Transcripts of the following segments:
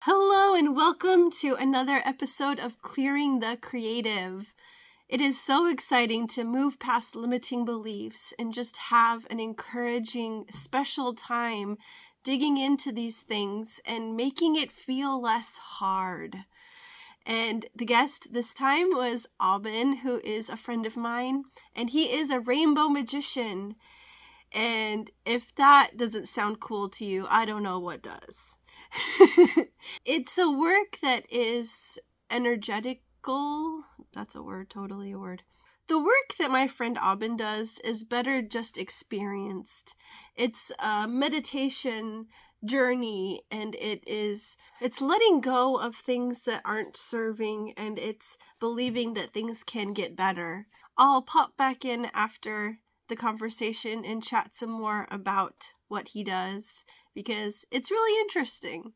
Hello, and welcome to another episode of Clearing the Creative. It is so exciting to move past limiting beliefs and just have an encouraging, special time digging into these things and making it feel less hard. And the guest this time was Aubin, who is a friend of mine, and he is a rainbow magician. And if that doesn't sound cool to you, I don't know what does. It's a work that is energetical. That's a word, totally a word. The work that my friend Aubin does is better just experienced. It's a meditation journey, and it's letting go of things that aren't serving, and it's believing that things can get better. I'll pop back in after the conversation and chat some more about what he does because it's really interesting.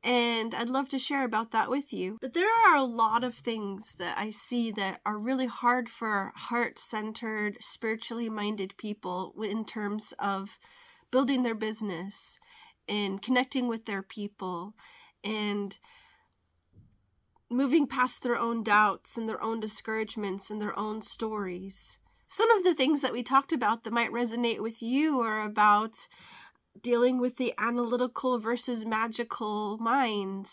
And I'd love to share about that with you. But there are a lot of things that I see that are really hard for heart-centered, spiritually minded people in terms of building their business and connecting with their people and moving past their own doubts and their own discouragements and their own stories. Some of the things that we talked about that might resonate with you are about dealing with the analytical versus magical mind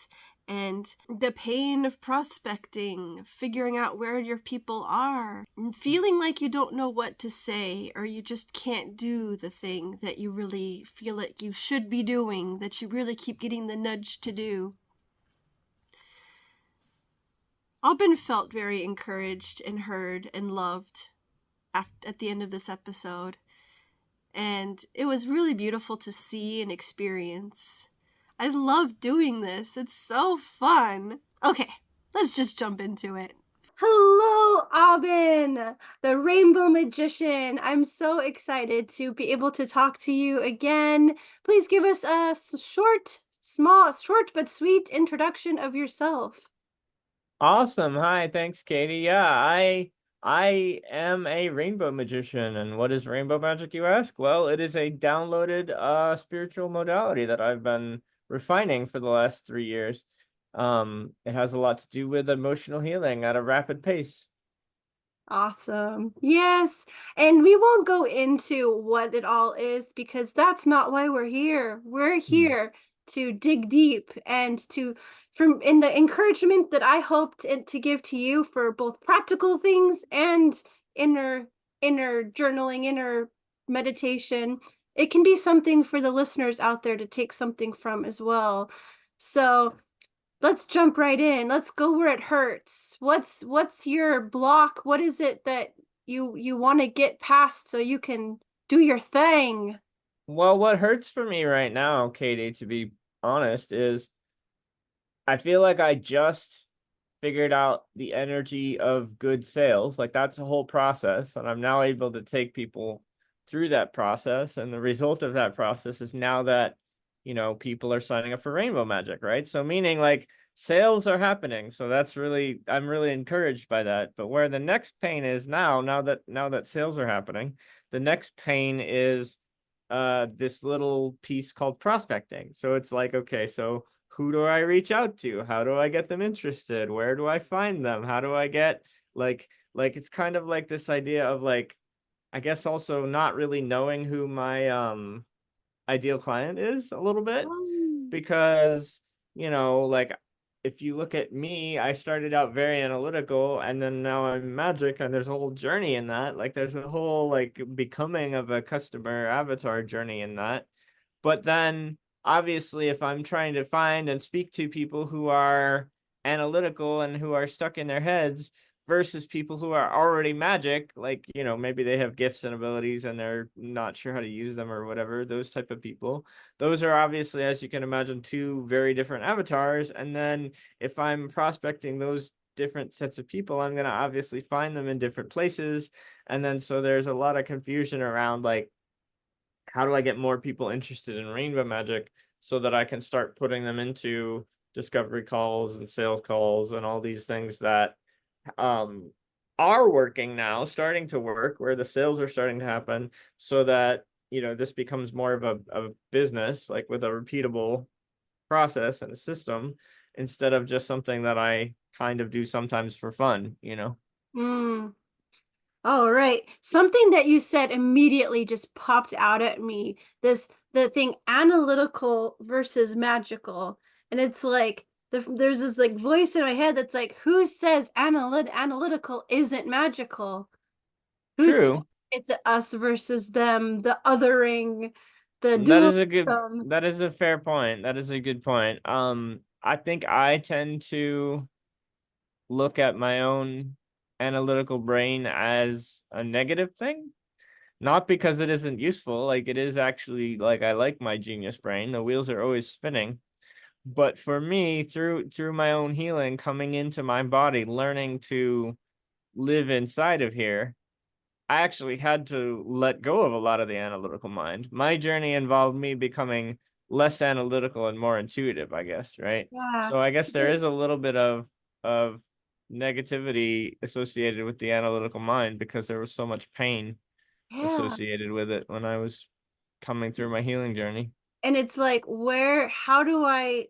and the pain of prospecting, figuring out where your people are, and feeling like you don't know what to say or you just can't do the thing that you really feel like you should be doing, that you really keep getting the nudge to do. Aubin felt very encouraged and heard and loved at the end of this episode. And it was really beautiful to see and experience. I love doing this. It's so fun. Okay, let's just jump into it. Hello, Aubin, the Rainbow Magician. I'm so excited to be able to talk to you again. Please give us a short but sweet introduction of yourself. Awesome. Hi, thanks, Katie. Yeah, I am a rainbow magician. And what is rainbow magic, you ask? Well, it is a downloaded spiritual modality that I've been refining for the last 3 years. It has a lot to do with emotional healing at a rapid pace. Awesome. Yes. And we won't go into what it all is because that's not why we're here. We're Hmm. here to dig deep and to, from in the encouragement that I hoped to give to you for both practical things and inner inner journaling, inner meditation. It can be something for the listeners out there to take something from as well. So let's jump right in. Let's go where it hurts. What's your block? What is it that you want to get past so you can do your thing? Well, what hurts for me right now, Katie, to be honest, is I feel like I just figured out the energy of good sales. Like that's a whole process. And I'm now able to take people through that process. And the result of that process is now that, people are signing up for Rainbow Magic, right? So meaning like sales are happening. So I'm really encouraged by that. But where the next pain is now that sales are happening, the next pain is this little piece called prospecting. So it's like, okay, so who do I reach out to? How do I get them interested? Where do I find them? How do I get like it's kind of like this idea of like I guess also not really knowing who my ideal client is a little bit Oh, because like if you look at me, I started out very analytical and then now I'm magic and there's a whole journey in that. Like there's a whole like becoming of a customer avatar journey in that. But then obviously, if I'm trying to find and speak to people who are analytical and who are stuck in their heads versus people who are already magic, like, maybe they have gifts and abilities and they're not sure how to use them or whatever, those type of people, those are obviously, as you can imagine, two very different avatars. And then if I'm prospecting those different sets of people, I'm going to obviously find them in different places. And then so there's a lot of confusion around like, how do I get more people interested in rainbow magic so that I can start putting them into discovery calls and sales calls and all these things that um, are working now, starting to work, where the sales are starting to happen, so that this becomes more of a business, like with a repeatable process and a system instead of just something that I kind of do sometimes for fun, you know? Mm. All right. Something that you said immediately just popped out at me. The thing analytical versus magical. And it's like there's this like voice in my head that's like, who says analytical isn't magical? Who says True. it's us versus them, the othering, the That is a dualism? that is a fair point. That is a good point. I think I tend to look at my own analytical brain as a negative thing. Not because it isn't useful, like it is actually like I like my genius brain. The wheels are always spinning. But for me, through my own healing, coming into my body, learning to live inside of here, I actually had to let go of a lot of the analytical mind. My journey involved me becoming less analytical and more intuitive, I guess, right? Yeah. So I guess there is a little bit of negativity associated with the analytical mind because there was so much pain Yeah. associated with it when I was coming through my healing journey. And it's like, how do I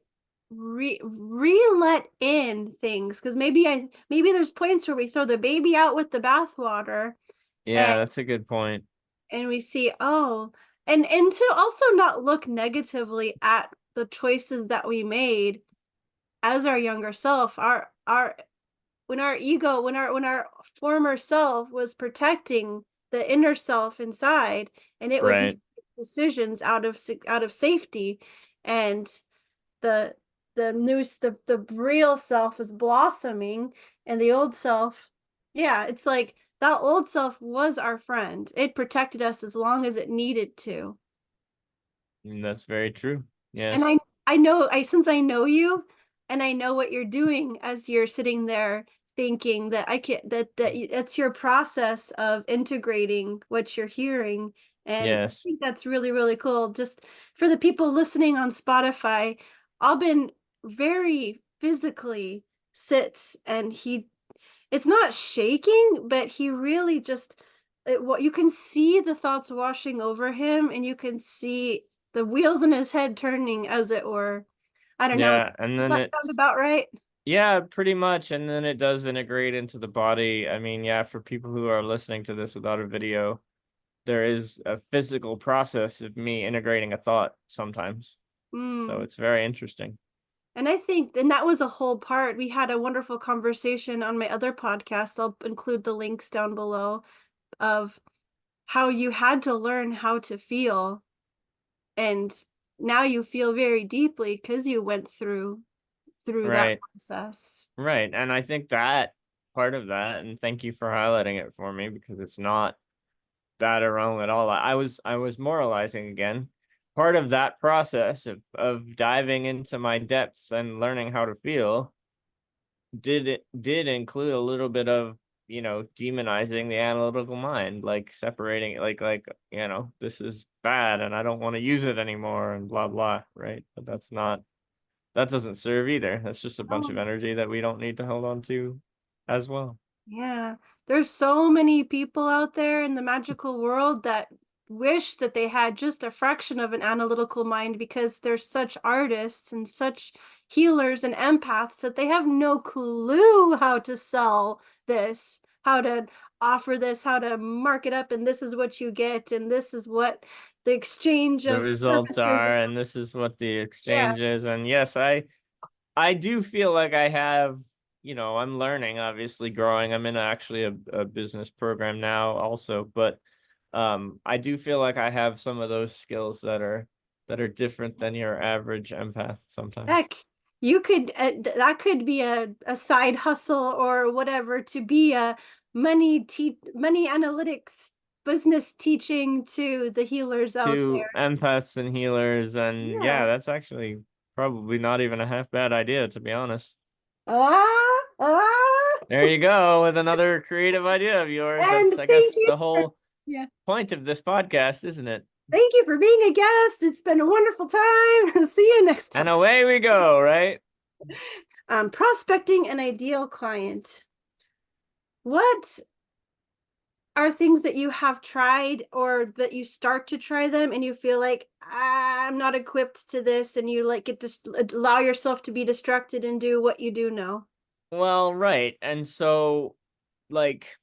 re-let in things? Because maybe there's points where we throw the baby out with the bathwater, and Yeah, that's a good point. we see, oh, and to also not look negatively at the choices that we made as our younger self, our when our ego, when our former self was protecting the inner self inside, and it was Right. making decisions out of safety, and the the real self is blossoming, and the old self, yeah, it's like that old self was our friend. It protected us as long as it needed to. That's very true. And Yes. I know, I since I know you, and I know what you're doing as you're sitting there thinking that I can that's your process of integrating what you're hearing. And I Yes. think that's really, really cool. Just for the people listening on Spotify, Albin very physically sits, and it's not shaking, but he really just what you can see the thoughts washing over him, and you can see the wheels in his head turning, as it were. I don't know. Yeah, and Does then that it sound about right? yeah, pretty much, and then it does integrate into the body. I mean, yeah, for people who are listening to this without a video, there is a physical process of me integrating a thought sometimes. So Mm. it's very interesting. And I think, and that was a whole part. We had a wonderful conversation on my other podcast. I'll include the links down below of how you had to learn how to feel, and now you feel very deeply because you went through that Right. process. Right. And I think that part of that, and thank you for highlighting it for me because it's not that wrong at all. I was moralizing again. Part of that process of diving into my depths and learning how to feel did include a little bit of, demonizing the analytical mind, like separating it, like, this is bad and I don't want to use it anymore and blah blah, right? But that doesn't serve either. That's just a bunch of Oh, energy that we don't need to hold on to as well. yeah. There's so many people out there in the magical world that wish that they had just a fraction of an analytical mind, because they're such artists and such healers and empaths that they have no clue how to sell this, how to offer this, how to mark it up, and this is what you get, and this is what the exchange The of results services. are, and this is what the Yeah. exchange is. And yes, I do feel like I have, I'm learning, obviously growing. I'm in actually a business program now also, but I do feel like I have some of those skills that are different than your average empath sometimes. Heck, you could that could be a side hustle or whatever, to be a money analytics business teaching to the healers out To there. empaths and healers, and yeah, Yeah. that's actually probably not even a half bad idea, to be honest. Ah, ah. There you go with another creative idea of yours. And That's, I guess, the whole yeah, point of this podcast, isn't it? thank you for being a guest. It's been a wonderful time. See you next And time. away we go, right? Prospecting an ideal client. What are things that you have tried, or that you start to try them and you feel like, I'm not equipped to this, and you like get just allow yourself to be distracted and do what you do know. Well, right. And so, like,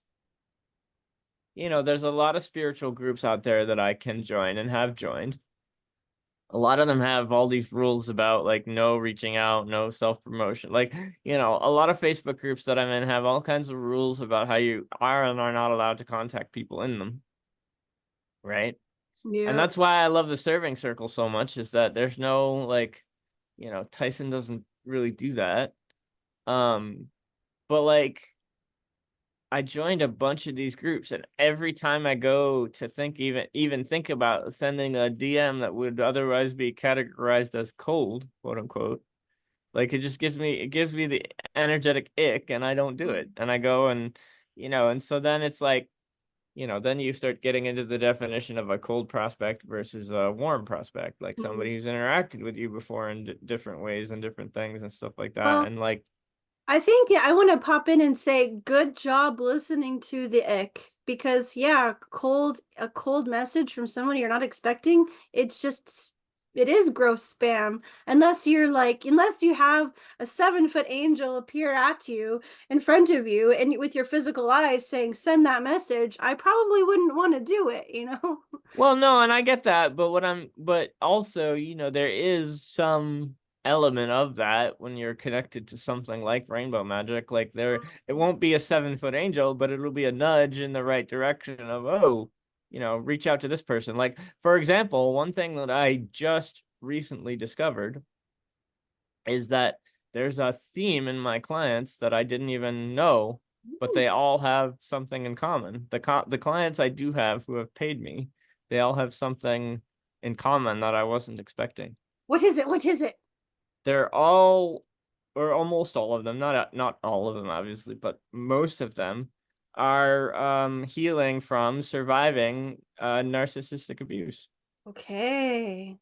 there's a lot of spiritual groups out there that I can join and have joined. A lot of them have all these rules about like no reaching out, no self-promotion. Like, a lot of Facebook groups that I'm in have all kinds of rules about how you are and are not allowed to contact people in them, right? And Yeah. that's why I love the serving circle so much, is that there's no like, Tyson doesn't really do that. Um, but like I joined a bunch of these groups, and every time I go to think even think about sending a DM that would otherwise be categorized as cold, quote unquote, like it gives me the energetic ick, and I don't do it. And I go and and so then it's like, then you start getting into the definition of a cold prospect versus a warm prospect, like Mm. somebody who's interacted with you before in different ways and different things and stuff like that. Well, And like, I think, yeah, I want to pop in and say good job listening to the ick, because yeah, a cold message from someone you're not expecting, it's just it is gross spam. Unless you have a 7-foot angel appear at you in front of you and with your physical eyes saying send that message, I probably wouldn't want to do it, you know? well, no, and I get that, but also, there is some element of that when you're connected to something like rainbow magic. Like, it won't be a 7-foot angel, but it'll be a nudge in the right direction of, oh, reach out to this person. Like, for example, one thing that I just recently discovered is that there's a theme in my clients that I didn't even know, but they all have something in common. The clients I do have who have paid me, they all have something in common that I wasn't expecting. What is it? What is it? They're all, or almost all of them, not all of them obviously, but most of them are healing from surviving narcissistic abuse, Okay.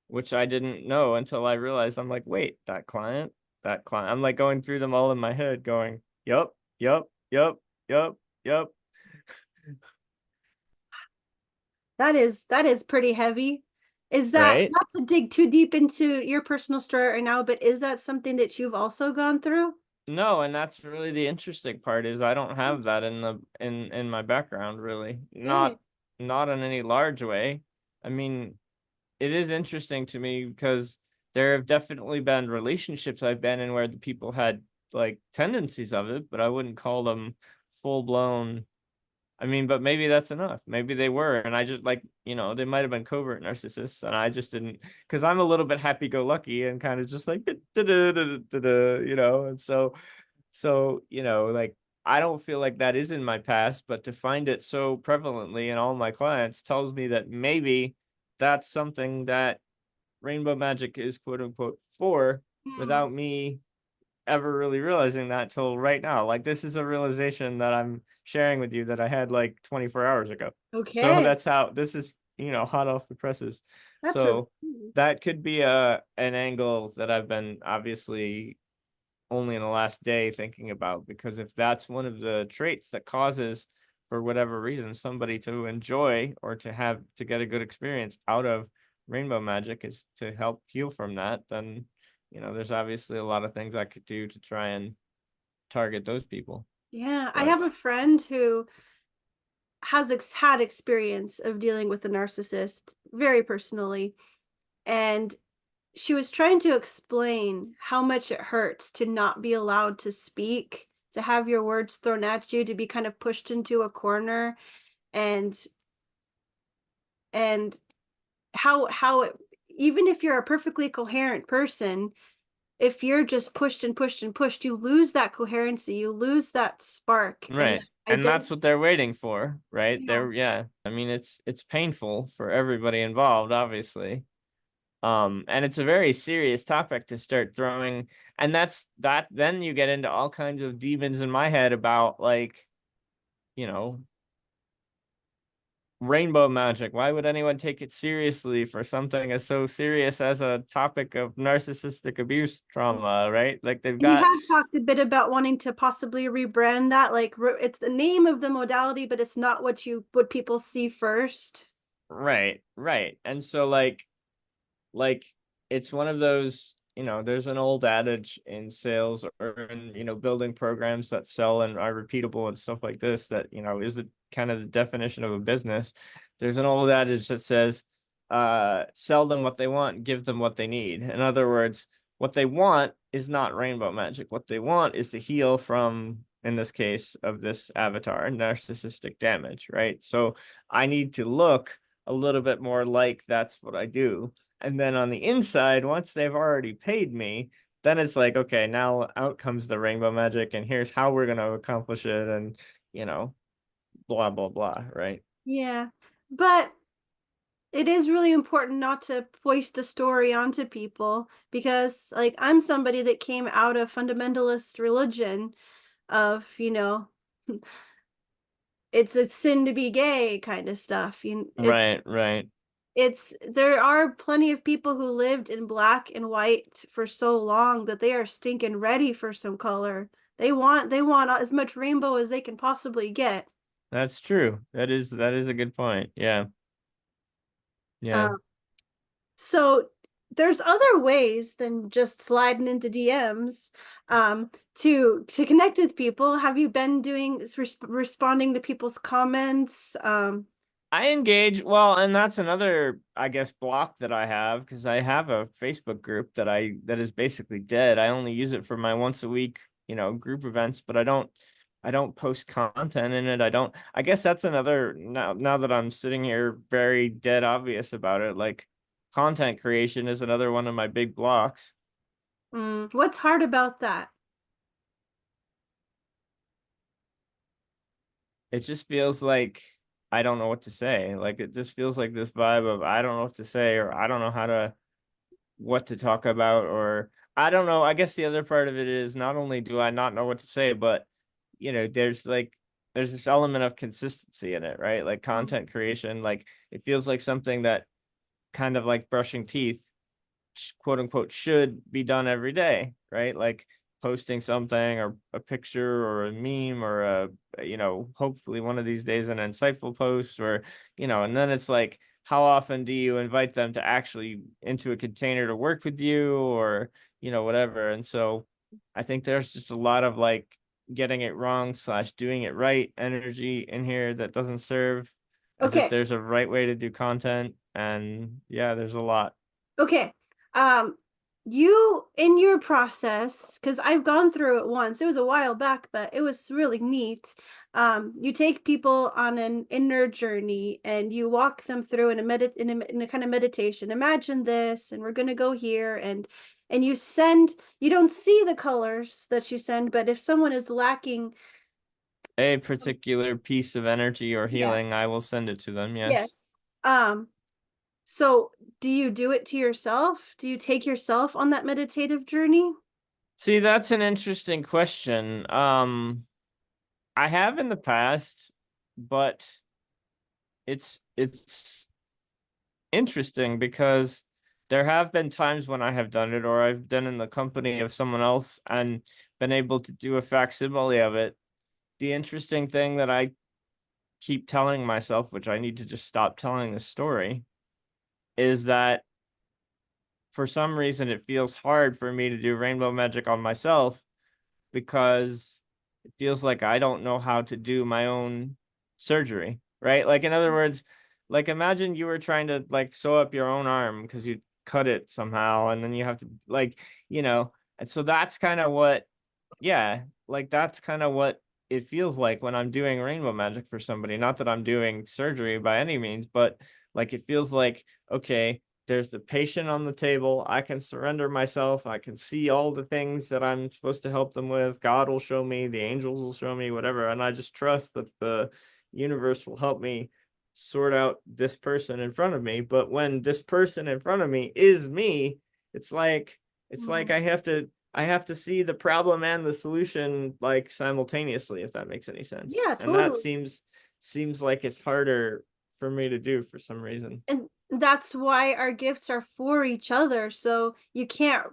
which I didn't know until I realized. I'm like, wait, that client. I'm like going through them all in my head, going, yup, yup, yup, yup, yup. That is pretty heavy. Is that, Right? not to dig too deep into your personal story right now, but is that something that you've also gone through? No, and that's really the interesting part, is I don't have that in my background, really. Okay. Not in any large way. I mean, it is interesting to me because there have definitely been relationships I've been in where the people had like tendencies of it, but I wouldn't call them full blown. I mean, but maybe that's enough. Maybe they were, and I just like, they might have been covert narcissists, and I just didn't, because I'm a little bit happy-go-lucky and kind of just like, and so, like, I don't feel like that is in my past, but to find it so prevalently in all my clients tells me that maybe that's something that rainbow magic is quote unquote for, Hmm. without me ever really realizing that till right now. Like, this is a realization that I'm sharing with you that I had like 24 hours ago. So Okay. that's how this is, hot off the presses. That's really So cool. that could be an angle that I've been obviously only in the last day thinking about, because if that's one of the traits that causes, for whatever reason, somebody to enjoy or to get a good experience out of rainbow magic is to help heal from that, then there's obviously a lot of things I could do to try and target those people. Yeah, I But have a friend who had experience of dealing with a narcissist very personally, and she was trying to explain how much it hurts to not be allowed to speak, to have your words thrown at you, to be kind of pushed into a corner, and and how it, even if you're a perfectly coherent person, if you're just pushed and pushed and pushed, you lose that coherency, you lose that spark and right. that And identity. that's what they're waiting for, right? Yeah. Yeah. I mean, it's painful for everybody involved, obviously. And it's a very serious topic to start throwing, and then you get into all kinds of demons in my head about, like, you know rainbow magic. Why would anyone take it seriously for something as so serious as a topic of narcissistic abuse trauma, right? Like, they've And you got, have talked a bit about wanting to possibly rebrand that, like it's the name of the modality, but it's not what people see first. right, and so, like, like it's one of those, there's an old adage in sales or in, building programs that sell and are repeatable and stuff like this that, is the kind of the definition of a business. There's an old adage that says, sell them what they want, give them what they need. In other words, what they want is not rainbow magic. What they want is to heal from, in this case of this avatar, narcissistic damage, right? So I need to look a little bit more like that's what I do. And then on the inside, once they've already paid me, then it's like, okay, now out comes the rainbow magic, and here's how we're going to accomplish it, and, you know, blah, blah, blah, right? Yeah. But it is really important not to foist a story onto people, because like I'm somebody that came out of fundamentalist religion of, it's a sin to be gay kind of stuff. Right, right. There are plenty of people who lived in black and white for so long that they are stinking ready for some color. They want as much rainbow as they can possibly get. That's true. That is a good point. Yeah. Yeah. Um, so there's other ways than just sliding into DMs to connect with people. Have you been doing responding to people's comments? I engage well, and that's another, I guess, block that I have because I have a Facebook group that is basically dead. I only use it for my once a week, group events, but I don't post content in it. I guess that's another, now that I'm sitting here very dead obvious about it, like content creation is another one of my big blocks. What's hard about that? It just feels like I don't know what to say. Like it just feels like this vibe of I don't know what to say, or I don't know what to talk about, or I don't know. I guess the other part of it is not only do I not know what to say, but there's this element of consistency in it, right? Like content creation, like it feels like something that kind of like brushing teeth, quote unquote, should be done every day, right? Like posting something or a picture or a meme or hopefully one of these days an insightful post, or, and then it's like, how often do you invite them to actually into a container to work with you, or, whatever. And so I think there's just a lot of like getting it wrong slash doing it right energy in here that doesn't serve, as if Okay. there's a right way to do content. And yeah, there's a lot. Okay. Um, you in your process, because I've gone through it once. It was a while back, but it was really neat. You take people on an inner journey and you walk them through in a kind of meditation. Imagine this, and we're gonna go here, and you don't see the colors that you send, but if someone is lacking, A particular piece of energy or yeah, healing, I will send it to them. Yes. yes. So do you do it to yourself? Do you take yourself on that meditative journey? See, that's an interesting question. I have in the past, but it's interesting because there have been times when I have done it, or I've done in the company of someone else and been able to do a facsimile of it. The interesting thing that I keep telling myself, which I need to just stop telling the story, is that for some reason it feels hard for me to do rainbow magic on myself because it feels like I don't know how to do my own surgery, right? Like in other words, like imagine you were trying to like sew up your own arm because you cut it somehow, and then you have to like, and so that's kind of what, yeah, like that's kind of what it feels like when I'm doing rainbow magic for somebody. Not that I'm doing surgery by any means, but like it feels like, okay, there's the patient on the table. I can surrender myself. I can see all the things that I'm supposed to help them with. God will show me, the angels will show me, whatever. And I just trust that the universe will help me sort out this person in front of me. But when this person in front of me is me, it's like Mhm. I have to see the problem and the solution like simultaneously, if that makes any sense. Yeah, And that totally. seems like it's harder for me to do for some reason. And that's why our gifts are for each other. So you can't,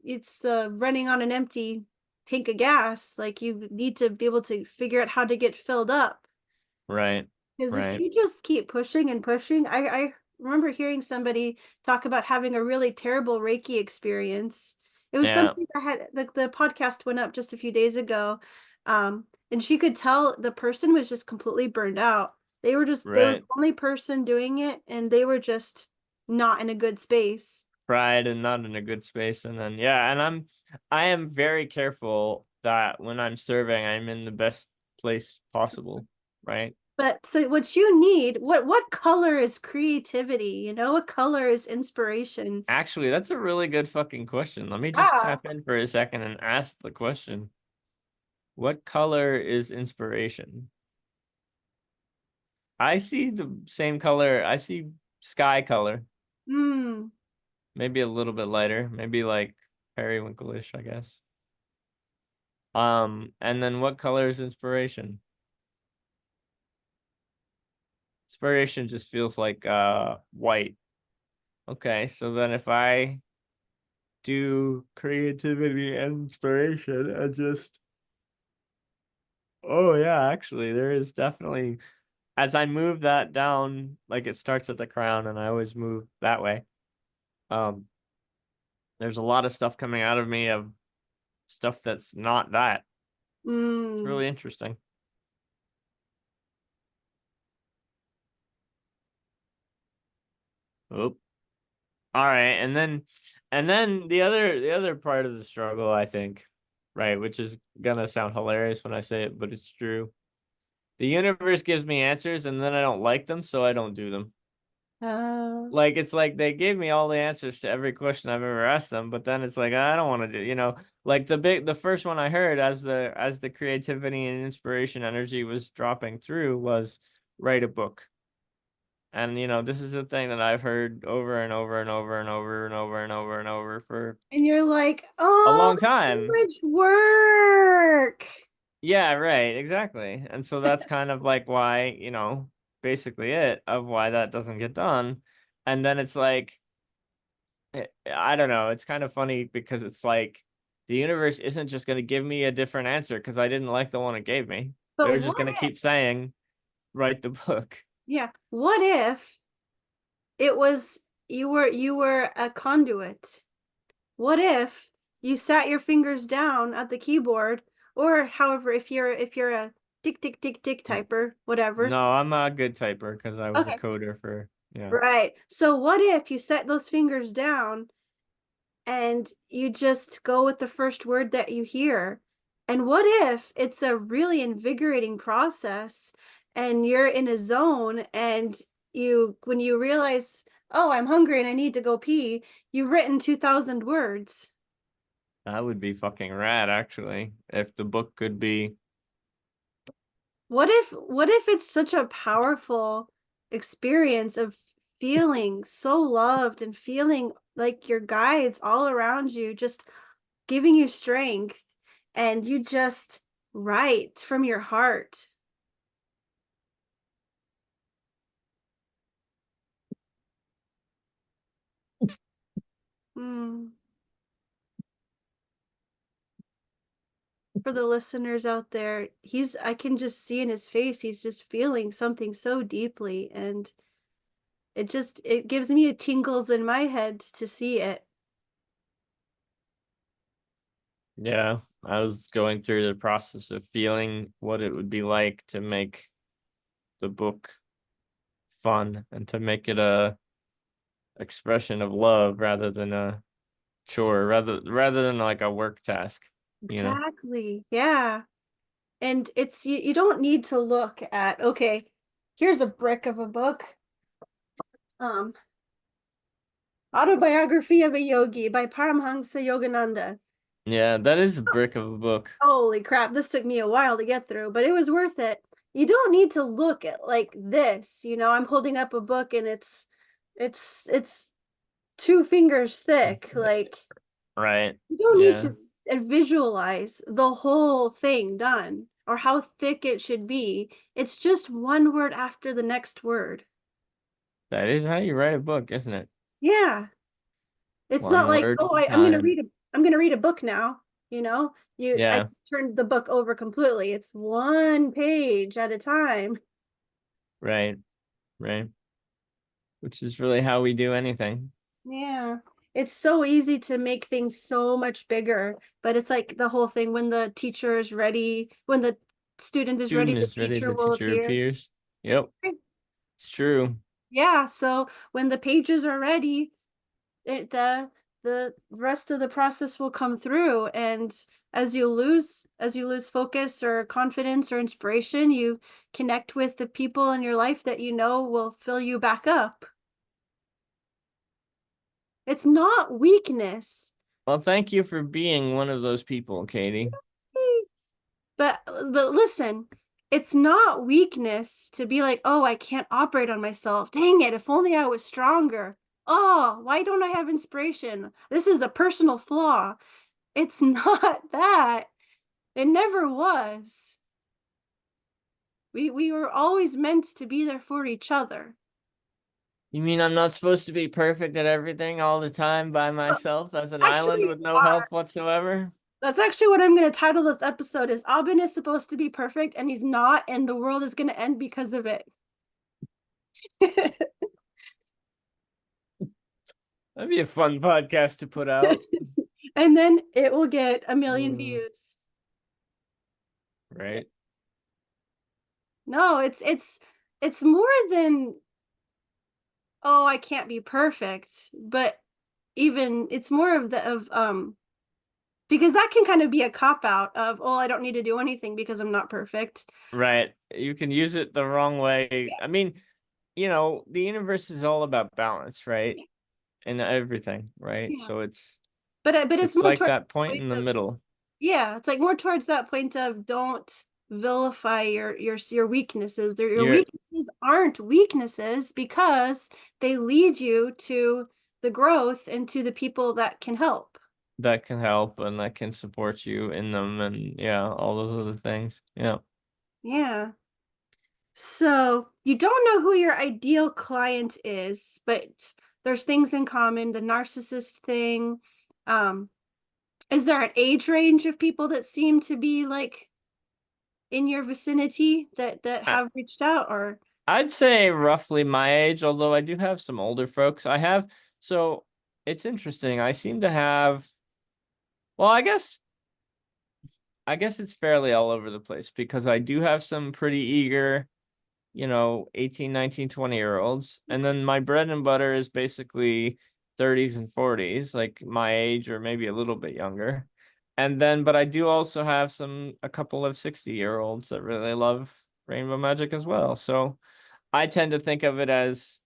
it's running on an empty tank of gas. Like you need to be able to figure out how to get filled up. Right. Because if Right. you just keep pushing and pushing, remember hearing somebody talk about having a really terrible Reiki experience. It was Yeah, something that had the podcast went up just a few days ago. And she could tell the person was just completely burned out. They were the right. only person doing it, and they were just not in a good space. Pride and not in a good space. And then yeah, and I am very careful that when I'm serving, I'm in the best place possible, right? But so what you need, what color is creativity? What color is inspiration? Actually, that's a really good fucking question. Let me just Ah, tap in for a second and ask the question. What color is inspiration? I see the same color. I see sky color. hmm. Maybe a little bit lighter. Maybe like periwinkle-ish, I guess. And then what color is inspiration? Inspiration just feels like white. Okay, so then if I do creativity and inspiration, I just oh yeah, actually there is definitely as I move that down, like it starts at the crown and I always move that way. Um, there's a lot of stuff coming out of me of stuff that's not that. It's Mm. really interesting. Oh, all right, and then the other part of the struggle, I think, right, which is gonna sound hilarious when I say it, but it's true. The universe gives me answers and then I don't like them, so I don't do them. Uh, Like it's like they gave me all the answers to every question I've ever asked them, but then it's like I don't want to do, like the first one I heard as the creativity and inspiration energy was dropping through was write a book. And this is a thing that I've heard over and over and over and over and over and over and over for and you're like, a oh, long it's so time. much work. Yeah, right, exactly. And so that's kind of like why, basically it of why that doesn't get done. And then it's like I don't know. It's kind of funny because it's like the universe isn't just going to give me a different answer because I didn't like the one it gave me. But They're what just going to if, keep saying, write the book. yeah, what if it was you were a conduit? What if you sat your fingers down at the keyboard, or however, if you're a tick tick tick tick typer, whatever. No, I'm a good typer because I was a Okay, coder for, yeah. right. So what if you set those fingers down and you just go with the first word that you hear? And what if it's a really invigorating process and you're in a zone and when you realize, oh, I'm hungry and I need to go pee, you've written 2,000 words. That would be fucking rad, actually, if the book could be. What if it's such a powerful experience of feeling so loved and feeling like your guides all around you just giving you strength and you just write from your heart. Mm. For the listeners out there, I can just see in his face, he's just feeling something so deeply, and it gives me a tingles in my head to see it. Yeah, I was going through the process of feeling what it would be like to make the book fun and to make it a expression of love rather than a chore, rather than like a work task, you know? Exactly. Yeah. And you don't need to look at, okay, here's a brick of a book. Um, Autobiography of a Yogi by Paramhansa Yogananda. Yeah, that is a brick of a book. Holy crap, this took me a while to get through, but it was worth it. You don't need to look at like this. I'm holding up a book and it's 2 fingers thick. Like, Right. you don't need to Yeah. visualize the whole thing done or how thick it should be. It's just one word after the next word. That is how you write a book, isn't it? Yeah. It's not One like, word oh, at a I'm time. gonna read a book now. I Yeah, just turned the book over completely. It's one page at a time. right. Right. which is really how we do anything. Yeah. It's so easy to make things so much bigger, but it's like the whole thing when the teacher is ready, when the student is ready, Student the is ready, teacher the will teacher appear. appears. That's Yep, right. it's true. Yeah, so when the pages are ready, the rest of the process will come through, and as you lose focus or confidence or inspiration, you connect with the people in your life that you know will fill you back up. It's not weakness. Well, thank you for being one of those people, Katie. But listen, it's not weakness to be like, oh, I can't operate on myself. Dang it, if only I was stronger. Oh, why don't I have inspiration? This is a personal flaw. It's not that. It never was. We were always meant to be there for each other. You mean I'm not supposed to be perfect at everything all the time by But myself as an actually, island with you no are. help whatsoever? That's actually what I'm going to title this episode is Abin is supposed to be perfect and he's not, and the world is going to end because of it. That'd be a fun podcast to put out. And then it will get a million Mm, views. right. No, it's more than, oh, I can't be perfect, but even it's more of the of because that can kind of be a cop out of, oh, I don't need to do anything because I'm not perfect. Right. You can use it the wrong way. I mean, the universe is all about balance, right? And everything, right? Yeah. So it's But it's it's more like towards that the point point in the of, middle. yeah, it's like more towards that point of don't vilify your weaknesses. Your You're weaknesses aren't weaknesses because they lead you to the growth and to the people that can help. that can help and that can support you in them and yeah, all those other things. Yeah. Yeah. So you don't know who your ideal client is, but there's things in common, the narcissist thing. Um, is there an age range of people that seem to be like in your vicinity that I, have reached out or I'd say roughly my age, although I do have some older folks. So it's interesting. I seem to have, well, I guess it's fairly all over the place because I do have some pretty eager 18, 19, 20-year olds. And then my bread and butter is basically 30s and 40s, like my age or maybe a little bit younger. And then, but I do also have a couple of 60-year-olds that really love rainbow magic as well. So I tend to think of it as,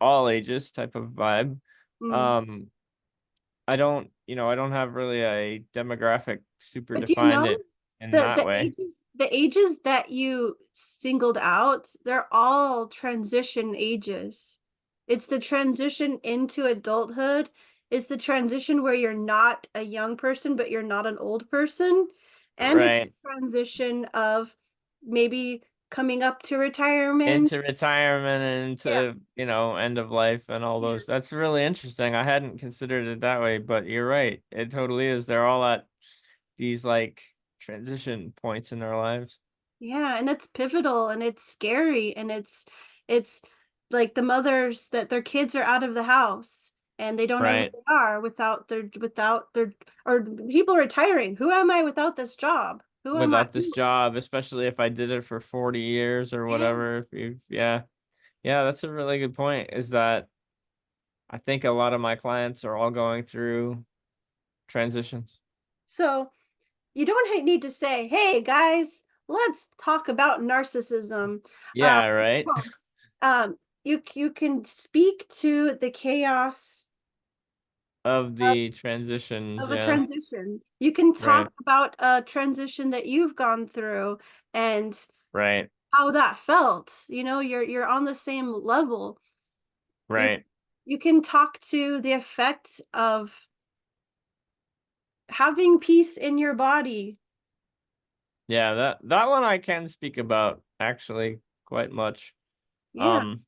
all ages type of vibe. mm. Um, I don't have really a demographic super But do you defined know it in the that way. the ages that you singled out, they're all transition ages. It's the transition into adulthood. It's the transition where you're not a young person, but you're not an old person. And it's the Right. transition of maybe coming up to retirement. Into retirement and Yeah. into, end of life and all Yeah. those. That's really interesting. I hadn't considered it that way, but you're right. It totally is. They're all at these like transition points in their lives. Yeah, and it's pivotal and it's scary and it's like the mothers that their kids are out of the house and they don't know who Right. they are without their or people retiring. Who am I without this job? Who am I? Without this job, especially if I did it for 40 years or Yeah. whatever. Yeah. Yeah, that's a really good point. Is that I think a lot of my clients are all going through transitions. So you don't need to say, "Hey guys, let's talk about narcissism." Yeah, As right. a host. You can speak to the chaos Of the transitions, of a yeah. transition. You can Right. talk about a transition that you've gone through and Right. how that felt. You're on the same level. You Right. you can talk to the effect of having peace in your body. Yeah, that one I can speak about actually quite much. Yeah. Um,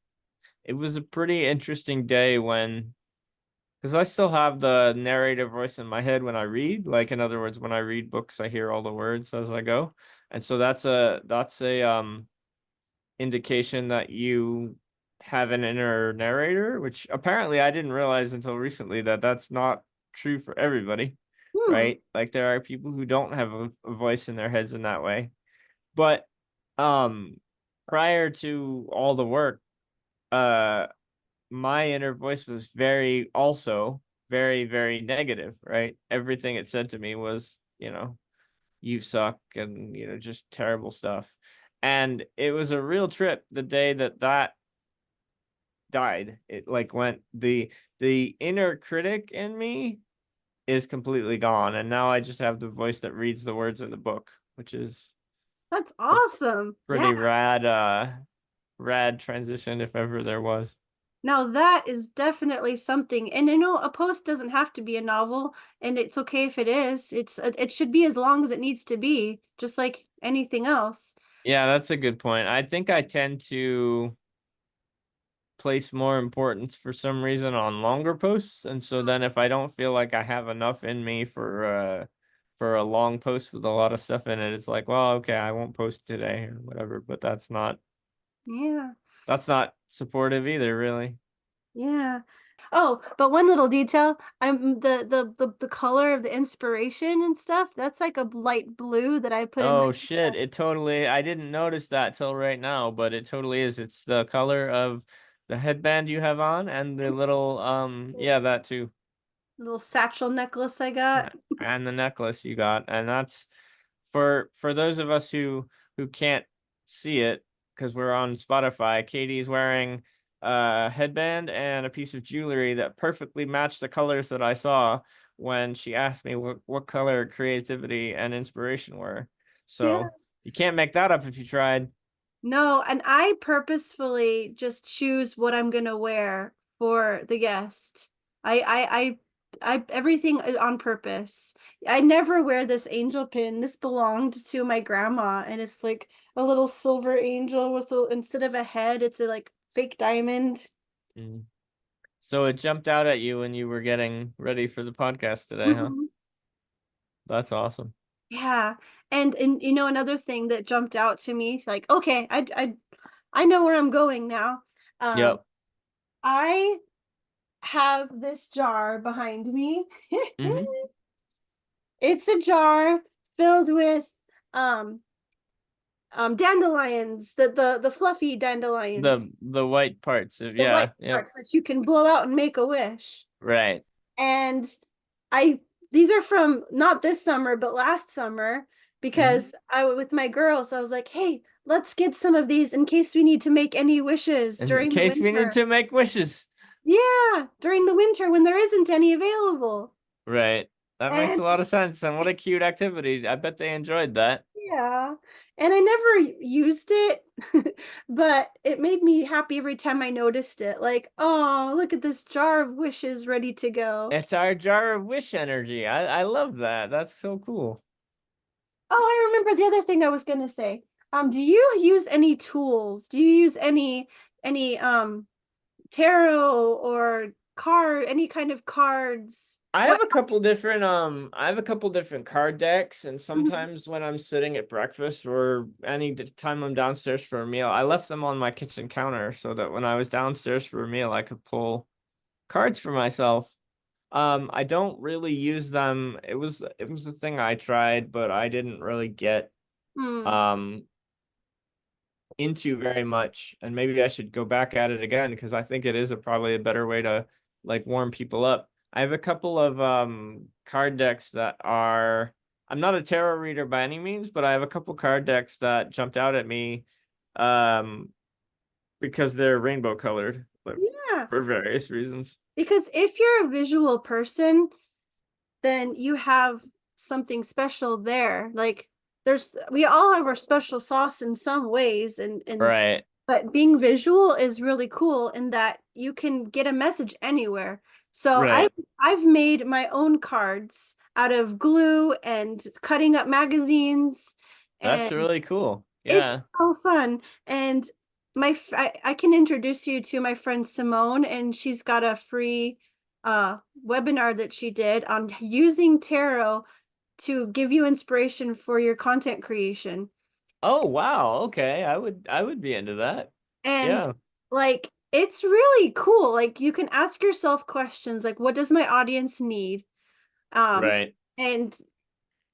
it was a pretty interesting day when, because I still have the narrative voice in my head when I read. Like in other words, when I read books, I hear all the words as I go, and so that's a indication that you have an inner narrator, which apparently I didn't realize until recently that that's not true for everybody, Hmm. right? Like there are people who don't have a voice in their heads in that way. But um prior to all the work, uh my inner voice was very also very, very negative, right? Everything it said to me was, you suck and, just terrible stuff. And it was a real trip the day that that died. It like went the inner critic in me is completely gone, and now I just have the voice that reads the words in the book, which is That's a awesome. Yeah. pretty rad transition if ever there was. Now that is definitely something. And a post doesn't have to be a novel, and it's okay if it is. It should be as long as it needs to be, just like anything else. Yeah, that's a good point. I think I tend to place more importance for some reason on longer posts, and so then if I don't feel like I have enough in me for a long post with a lot of stuff in it, it's like, well, okay, I won't post today or whatever, but Yeah. that's not supportive either, really. Yeah. Oh, but one little detail, I'm the color of the inspiration and stuff, that's like a light blue that I put in my Oh shit, it totally, I didn't notice that till right now, but it totally is. It's the color of the headband you have on and the little yeah, that too. little satchel necklace I got. And the necklace you got, and that's for those of us who can't see it because we're on Spotify. Katie's wearing a headband and a piece of jewelry that perfectly matched the colors that I saw when she asked me what color creativity and inspiration were. Yeah. So you can't make that up if you tried. No, and I purposefully just choose what I'm gonna wear for the guest. Everything is on purpose. I never wear this angel pin. This belonged to my grandma, and it's like a little silver angel with instead of a head, it's a like fake diamond. Mm. So it jumped out at you when you were getting ready for the podcast today, huh? Mhm. That's awesome. Yeah. And another thing that jumped out to me, like, okay, I know where I'm going now. Um, Yep. I have this jar behind me. Mm-hmm. It's a jar filled with um dandelions, the fluffy dandelions, The white parts of, the white yeah, yep. parts that you can blow out and make a wish. Right. And I these are from not this summer but last summer Mm-hmm. because I with my girls I was like, "Hey, let's get some of these in case we need to make any wishes In during the case we need winter." to make wishes. Yeah, during the winter when there isn't any available. Right. That makes a And lot of sense. And what a cute activity. I bet they enjoyed that. yeah, and I never used it, but it made me happy every time I noticed it. Like, oh, look at this jar of wishes ready to go. It's our jar of wish energy. I love that. That's so cool. Oh, I remember the other thing I was gonna say. Do you use any tools? Do you use any tarot or any kind of cards? What? I have a couple different card decks, and Mhm. sometimes when I'm sitting at breakfast or any time I'm downstairs for a meal, I left them on my kitchen counter so that when I was downstairs for a meal I could pull cards for myself. I don't really use them. It was a thing I tried, but I didn't really get Hmm. um into very much, and maybe I should go back at it again because I think it is probably a better way to like warm people up. I have a couple of card decks that are, I'm not a tarot reader by any means, but I have a couple card decks that jumped out at me um because they're rainbow colored, like, Yeah, for various reasons. because if you're a visual person, then you have something special there. Like we all have our special sauce in some ways, and Right, but being visual is really cool in that you can get a message anywhere. So right. I've made my own cards out of glue and cutting up magazines, That's and really cool. it's Yeah. so fun. And I can introduce you to my friend Simone, and she's got a free webinar that she did on using tarot to give you inspiration for your content creation. Oh wow. Okay. I would be into that. And Yeah. like it's really cool. Like you can ask yourself questions like, what does my audience need? Um, Right. and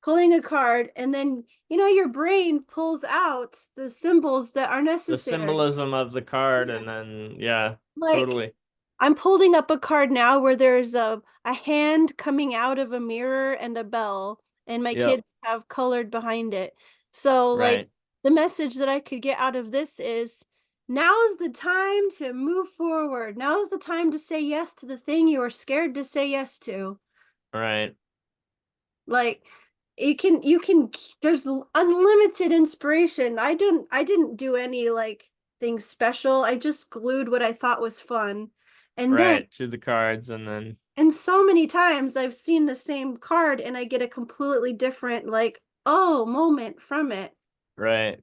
pulling a card, and then your brain pulls out the symbols that are The necessary. symbolism of the card, Yeah. and then yeah, Like totally. I'm holding up a card now where there's a hand coming out of a mirror and a bell, and my Yep. kids have colored behind it. So like Right. the message that I could get out of this is now is the time to move forward. Now is the time to say yes to the thing you are scared to say yes to. Right. Like you can there's unlimited inspiration. I didn't do any like things special. I just glued what I thought was fun. And then Right. To the cards, and then and so many times I've seen the same card and I get a completely different like oh moment from it. right.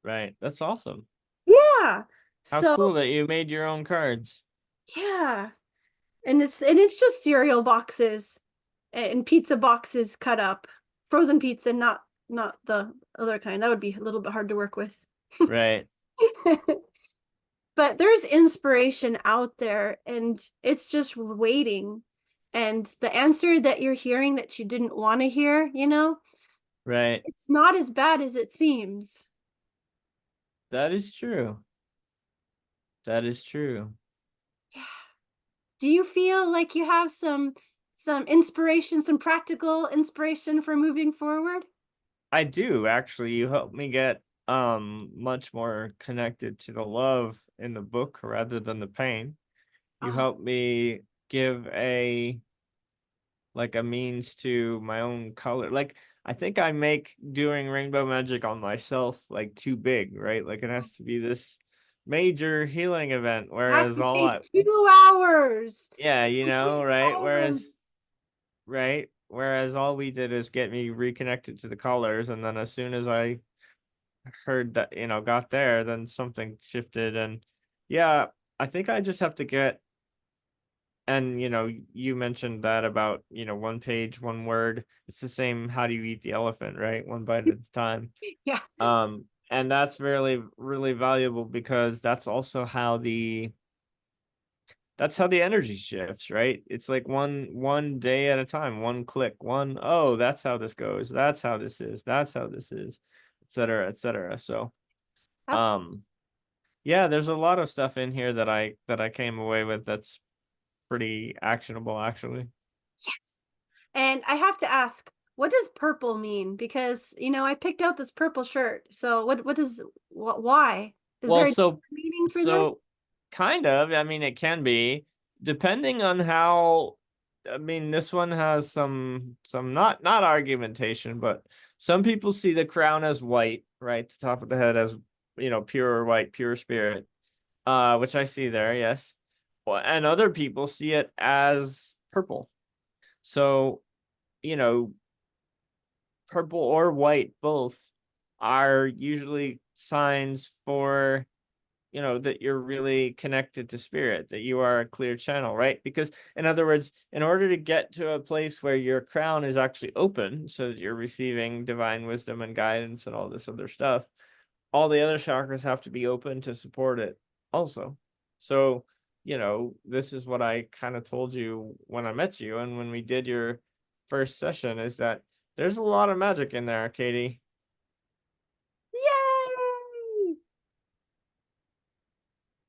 Right. That's awesome. Yeah. How So cool that you made your own cards. yeah. And it's just cereal boxes and pizza boxes cut up. Frozen pizza, not the other kind. That would be a little bit hard to work with. Right. But there's inspiration out there and it's just waiting. And the answer that you're hearing that you didn't want to hear, Right. it's not as bad as it seems. That is true. That is true. Yeah. Do you feel like you have some inspiration, some practical inspiration for moving forward? I do actually. You helped me get much more connected to the love in the book rather than the pain. You Oh, helped me give a like a means to my own color. Like I think I make doing rainbow magic on myself like too big, right? Like it has to be this major healing event, it has whereas to all take I 2 hours. yeah, Complete right? silence. Whereas all we did is get me reconnected to the colors, and then as soon as I heard that, got there, then something shifted. And yeah, I think I just have to get, and you mentioned that about, one page, one word. It's the same, how do you eat the elephant, right? One bite at a time. Yeah. And that's really, really valuable because that's how the energy shifts, right? It's like one day at a time, one click, oh, that's how this goes, that's how this is, that's how this is, etc., etc. So Absolutely. um yeah, there's a lot of stuff in here that I came away with that's pretty actionable, actually. Yes. And I have to ask, what does purple mean? Because, I picked out this purple shirt. So why? Is Well, there a so meaning for this? so kind of, I mean, it can be depending on how, I mean, this one has some not argumentation, but some people see the crown as white, right? The top of the head as, pure white, pure spirit. Which I see there, yes. Well, and other people see it as purple. So, you know, purple or white, both are usually signs for, that you're really connected to spirit, that you are a clear channel, right? Because, in other words, in order to get to a place where your crown is actually open so that you're receiving divine wisdom and guidance and all this other stuff, all the other chakras have to be open to support it also. So, this is what I kind of told you when I met you and when we did your first session, is that there's a lot of magic in there, Katie. Yay!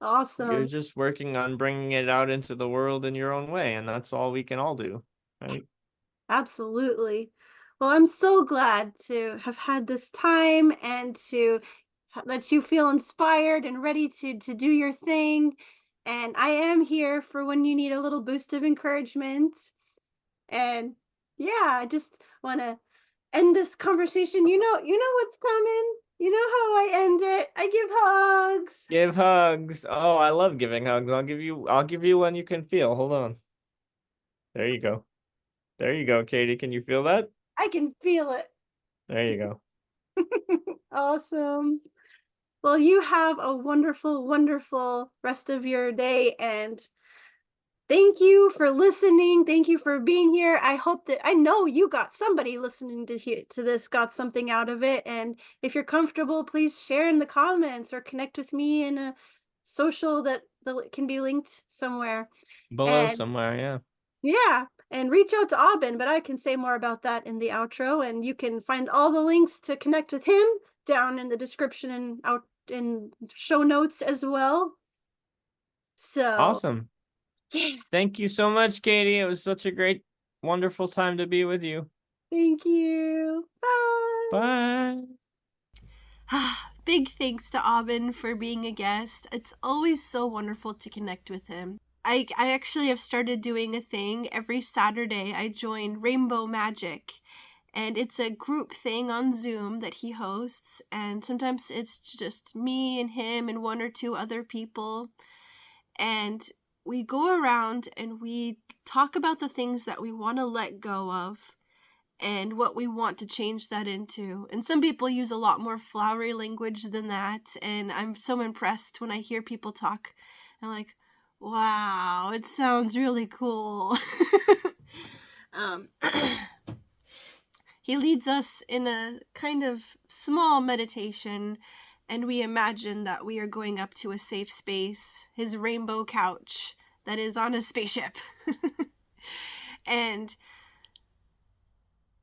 You're Awesome. just working on bringing it out into the world in your own way, and that's all we can all do, right? Absolutely. Well, I'm so glad to have had this time and to let you feel inspired and ready to do your thing. And I am here for when you need a little boost of encouragement. And yeah, I just want to end this conversation. You know what's coming. You know how I end it. I give hugs. Give hugs. Oh, I love giving hugs. I'll give you one you can feel. Hold on. There you go. There you go, Katie. Can you feel that? I can feel it. There you go. Awesome. Well, you have a wonderful, wonderful rest of your day. And thank you for listening. Thank you for being here. I know you got somebody listening to this, got something out of it. And if you're comfortable, please share in the comments or connect with me in a social that can be linked somewhere. Below And somewhere, yeah. yeah, and reach out to Aubin, but I can say more about that in the outro, and you can find all the links to connect with him down in the description and out in show notes as well. So, Awesome. yeah, Thank you so much, Katie. It was such a great, wonderful time to be with you. thank you. Bye. Bye. Big thanks to Aubin for being a guest. It's always so wonderful to connect with him. I actually have started doing a thing every Saturday. I join Rainbow Magic, and it's a group thing on Zoom that he hosts, and sometimes it's just me and him and one or two other people, and we go around and we talk about the things that we want to let go of and what we want to change that into. And some people use a lot more flowery language than that, and I'm so impressed when I hear people talk. I'm like, wow, it sounds really cool. um, he leads us in a kind of small meditation, and we imagine that we are going up to a safe space, his rainbow couch that is on a spaceship. And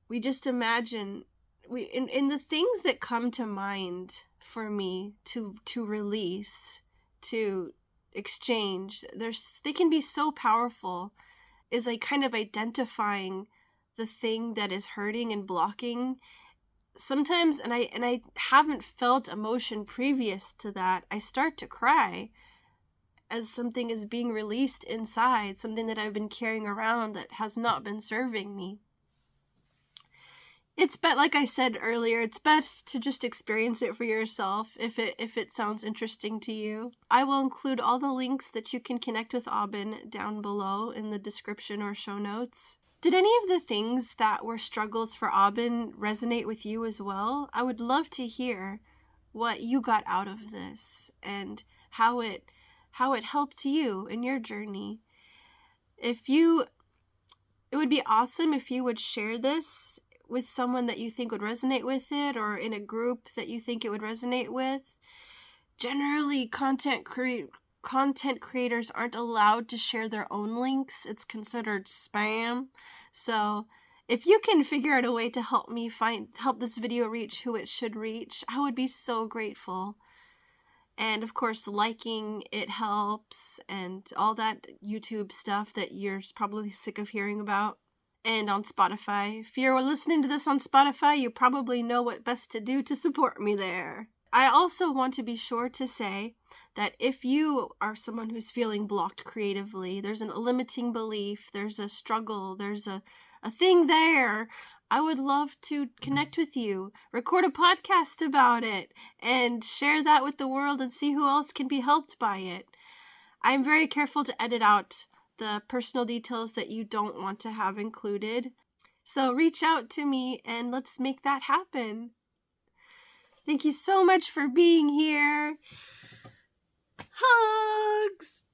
we just imagine in the things that come to mind for me to release, to exchange, they can be so powerful, is like kind of identifying the thing that is hurting and blocking sometimes. And I haven't felt emotion previous to that. I start to cry as something is being released inside, something that I've been carrying around that has not been serving me. Like I said earlier, it's best to just experience it for yourself if it sounds interesting to you. I will include all the links that you can connect with Aubin down below in the description or show notes. Did any of the things that were struggles for Aubin resonate with you as well? I would love to hear what you got out of this and how it helped you in your journey. It would be awesome if you would share this with someone that you think would resonate with it, or in a group that you think it would resonate with. Generally, content creators aren't allowed to share their own links. It's considered spam. So if you can figure out a way to help this video reach who it should reach, I would be so grateful. And of course, liking it helps, and all that YouTube stuff that you're probably sick of hearing about. And on Spotify. If you're listening to this on Spotify, you probably know what best to do to support me there. I also want to be sure to say that if you are someone who's feeling blocked creatively, there's a limiting belief, there's a struggle, there's a thing there, I would love to connect with you, record a podcast about it, and share that with the world and see who else can be helped by it. I'm very careful to edit out the personal details that you don't want to have included. So reach out to me and let's make that happen. Thank you so much for being here. Hugs!